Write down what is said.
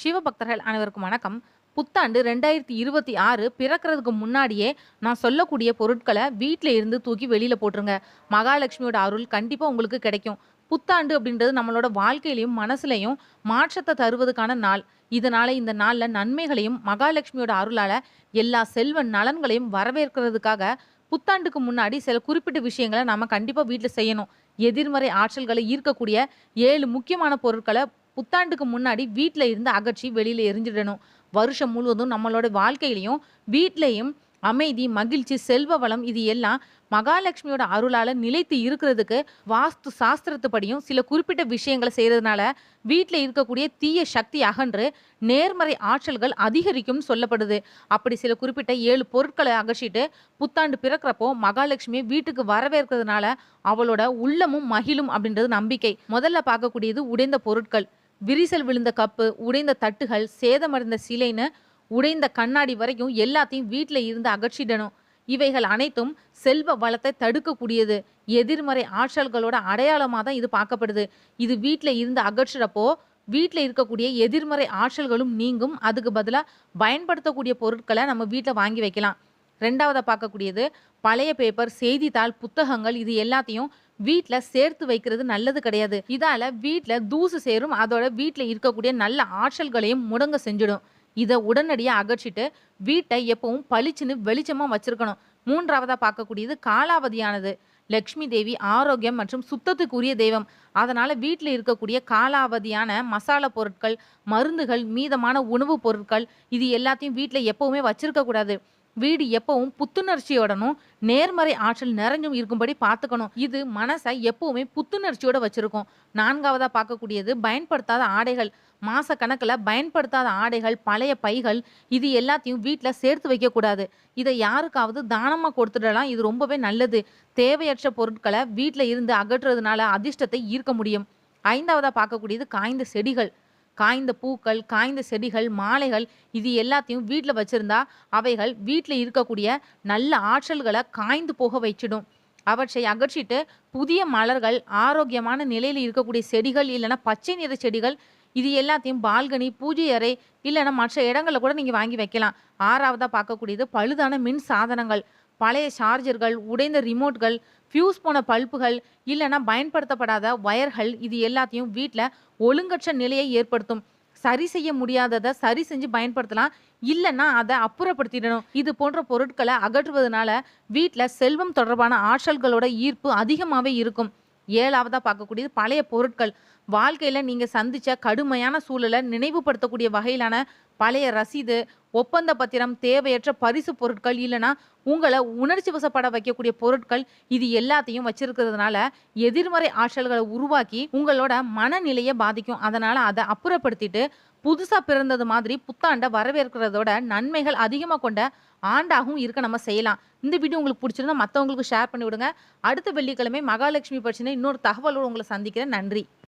சிவபக்தர்கள் அனைவருக்கும் வணக்கம். புத்தாண்டு 2026 பிறக்கிறதுக்கு முன்னாடியே நான் சொல்லக்கூடிய பொருட்கள வீட்ல இருந்து தூக்கி வெளியில போட்டுருங்க. மகாலட்சுமியோட அருள் கண்டிப்பா உங்களுக்கு கிடைக்கும். புத்தாண்டு அப்படின்றது நம்மளோட வாழ்க்கையிலயும், மனசுலயும் மாற்றத்த தருவதுக்கான நாள். இதனால இந்த நாள்ல நன்மைகளையும், மகாலட்சுமியோட அருளால எல்லா செல்வ நலன்களையும் வரவேற்கிறதுக்காக புத்தாண்டுக்கு முன்னாடி சில குறிப்பிட்ட விஷயங்கள நாம கண்டிப்பா வீட்ல செய்யணும். எதிர்மறை ஆற்றல்களை ஈர்க்கக்கூடிய 7 முக்கியமான பொருட்கள புத்தாண்டுக்கு முன்னாடி வீட்ல இருந்து அகற்றி வெளியில எறிஞ்சிடணும். வருஷம் முழுவதும் நம்மளோட வாழ்க்கையிலயும், வீட்லயும் அமைதி, மகிழ்ச்சி, செல்வ வளம் இது எல்லாம் மகாலட்சுமியோட அருளால நிலைத்து இருக்கிறதுக்கு வாஸ்து சாஸ்திரத்துப்படியும் சில குறிப்பிட்ட விஷயங்கள செய்றதுனால, வீட்ல இருக்கக்கூடிய தீய சக்தி அகன்று நேர்மறை ஆற்றல்கள் அதிகரிக்கும்னு சொல்லப்படுது. அப்படி சில குறிப்பிட்ட 7 பொருட்கள அகற்றிட்டு புத்தாண்டு பிறக்கிறப்போ மகாலட்சுமிய வீட்டுக்கு வரவேற்கிறதுனால அவளோட உள்ளமும் மகிழும் அப்படின்றது நம்பிக்கை. முதல்ல பார்க்கக்கூடியது உடைந்த பொருட்கள். விரிசல் விழுந்த கப்பு, உடைந்த தட்டுகள், சேதமடைந்த சிலைன்னு உடைந்த கண்ணாடி வரைக்கும் எல்லாத்தையும் வீட்ல இருந்து அகற்றிடணும். இவைகள் அனைத்தும் செல்வ வளத்தை தடுக்கக்கூடியது. எதிர்மறை ஆற்றல்களோட அடையாளமா தான் இது பார்க்கப்படுது. இது வீட்ல இருந்து அகற்றுறப்போ, வீட்ல இருக்கக்கூடிய எதிர்மறை ஆற்றல்களும் நீங்கும். அதுக்கு பதிலா பயன்படுத்தக்கூடிய பொருட்கள நம்ம வீட்ல வாங்கி வைக்கலாம். 2வதா பார்க்கக்கூடியது பழைய பேப்பர், செய்தித்தாள், புத்தகங்கள் இது எல்லாத்தையும் வீட்ல சேர்த்து வைக்கிறது நல்லது கிடையாது. இதால வீட்ல தூசு சேரும். அதோட வீட்ல இருக்கக்கூடிய நல்ல ஆற்றல்களையும் முடங்க செஞ்சிடும். இத உடனடியா அகற்றிட்டு வீட்ட எப்பவும் பளிச்சுன்னு வெளிச்சமா வச்சிருக்கணும். 3வதா பார்க்கக்கூடியது காலாவதியானது. லக்ஷ்மி தேவி ஆரோக்கியம் மற்றும் சுத்தத்துக்குரிய தெய்வம். அதனால வீட்ல இருக்கக்கூடிய காலாவதியான மசாலா பொருட்கள், மருந்துகள், மீதமான உணவுப் பொருட்கள் இது எல்லாத்தையும் வீட்ல எப்பவுமே வச்சிருக்க கூடாது. வீடு எப்பவும் புத்துணர்ச்சியோடனும், நேர்மறை ஆற்றல் நிறைஞ்சும் இருக்கும்படி பார்த்துக்கணும். இது மனச எப்பவுமே புத்துணர்ச்சியோட வச்சிருக்கும். 4வதா பார்க்கக்கூடியது பயன்படுத்தாத ஆடைகள். மாச கணக்குல பயன்படுத்தாத ஆடைகள், பழைய பைகள் இது எல்லாத்தையும் வீட்ல சேர்த்து வைக்கக்கூடாது. இதை யாருக்காவது தானமா கொடுத்துடலாம். இது ரொம்பவே நல்லது. தேவையற்ற பொருட்கள வீட்ல இருந்து அகற்றுறதுனால அதிர்ஷ்டத்தை ஈர்க்க முடியும். 5வதா பார்க்கக்கூடியது காய்ந்த செடிகள். காய்ந்த பூக்கள், காய்ந்த செடிகள், மாலைகள் இது எல்லாத்தையும் வீட்ல வச்சிருந்தா அவைகள் வீட்ல இருக்கக்கூடிய நல்ல ஆற்றல்கள காய்ந்து போக வச்சிடும். அவற்றை அகற்றிட்டு புதிய மலர்கள், ஆரோக்கியமான நிலையில இருக்கக்கூடிய செடிகள் இல்லைன்னா பச்சை நிற செடிகள் இது எல்லாத்தையும் பால்கனி, பூஜை அறை இல்லைன்னா மற்ற இடங்கள்ல கூட நீங்க வாங்கி வைக்கலாம். 6வதா பார்க்கக்கூடியது பழுதான மின் சாதனங்கள். பழைய சார்ஜர்கள், உடைந்த ரிமோட்கள், ஃபியூஸ் போன பல்புகள் இல்லைன்னா பயன்படுத்தப்படாத வயர்கள் இது எல்லாத்தையும் வீட்ல ஒழுங்கற்ற நிலையை ஏற்படுத்தும். சரி செய்ய முடியாததை சரி செஞ்சு பயன்படுத்தலாம். இல்லைன்னா அதை அப்புறப்படுத்திடணும். இது போன்ற பொருட்களை அகற்றுவதனால வீட்ல செல்வம் தொடர்பான ஆற்றல்களோட ஈர்ப்பு அதிகமாகவே இருக்கும். 7வதா பார்க்கக்கூடியது பழைய பொருட்கள். வாழ்க்கையில நீங்க சந்திச்ச கடுமையான சூழலை நினைவுபடுத்தக்கூடிய வகையிலான பழைய ரசீது, ஒப்பந்த பத்திரம், தேவையற்ற பரிசு பொருட்கள் இல்லைன்னா உங்களை உணர்ச்சி வசப்பட வைக்கக்கூடிய பொருட்கள் இது எல்லாத்தையும் வச்சிருக்கிறதுனால எதிர்மறை ஆற்றல்களை உருவாக்கி உங்களோட மனநிலையை பாதிக்கும். அதனால அதை அப்புறப்படுத்திட்டு புதுசா பிறந்தது மாதிரி புத்தாண்டை வரவேற்கிறதோட நன்மைகள் அதிகமாக கொண்ட ஆண்டாகவும் இருக்க நம்ம செய்யலாம். இந்த வீடியோ உங்களுக்கு பிடிச்சிருந்தா மற்றவங்களுக்கு ஷேர் பண்ணி விடுங்க. அடுத்த வெள்ளிக்கிழமை மகாலட்சுமி பற்றின இன்னொரு தகவலோடு உங்களை சந்திக்கிறேன். நன்றி.